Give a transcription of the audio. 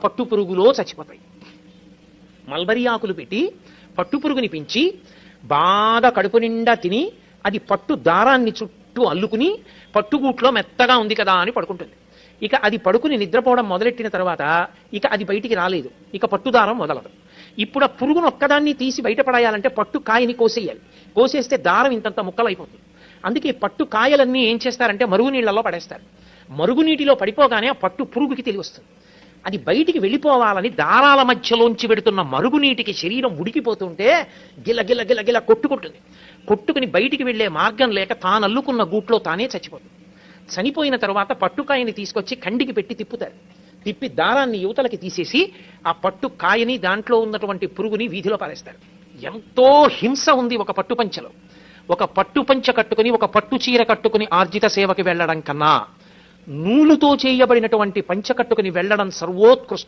పట్టు పురుగులో చచ్చిపోతాయి. మల్బరీ ఆకులు పెట్టి పట్టు పురుగుని పెంచి బాగా కడుపు నిండా తిని అది పట్టు దారాన్ని చుట్టూ అల్లుకుని పట్టుగూట్లో మెత్తగా ఉంది కదా అని పడుకుంటుంది. ఇక అది పడుకుని నిద్రపోవడం మొదలెట్టిన తర్వాత ఇక అది బయటికి రాలేదు, ఇక పట్టుదారం మొదలదు. ఇప్పుడు ఆ పురుగును ఒక్కదాన్ని తీసి బయటపడాయాలంటే పట్టు కాయని కోసేయాలి. కోసేస్తే దారం ఇంతంత ముక్కలు అయిపోతుంది. అందుకే పట్టు కాయలన్నీ ఏం చేస్తారంటే మరుగునీళ్లలో పడేస్తారు. మరుగునీటిలో పడిపోగానే ఆ పట్టు పురుగుకి తెలివి వస్తుంది. అది బయటికి వెళ్ళిపోవాలని దారాల మధ్యలోంచి పెడుతున్న మరుగునీటికి శరీరం ఉడికిపోతుంటే గిల గిల గిల గిల కొట్టుకుంటుంది. కొట్టుకుని బయటికి వెళ్లే మార్గం లేక తాను అల్లుకున్న గూట్లో తానే చచ్చిపోతుంది. చనిపోయిన తర్వాత పట్టుకాయని తీసుకొచ్చి కండికి పెట్టి తిప్పుతారు. తిప్పి దారాన్ని యువతలకి తీసేసి ఆ పట్టు కాయని దాంట్లో ఉన్నటువంటి పురుగుని వీధిలో పారేస్తారు. ఎంతో హింస ఉంది ఒక పట్టుపంచలో. ఒక పట్టుపంచ కట్టుకుని ఒక పట్టు చీర కట్టుకుని ఆర్జిత సేవకి వెళ్లడం కన్నా నూలుతో చేయబడినటువంటి పంచ కట్టుకుని వెళ్లడం సర్వోత్కృష్టం.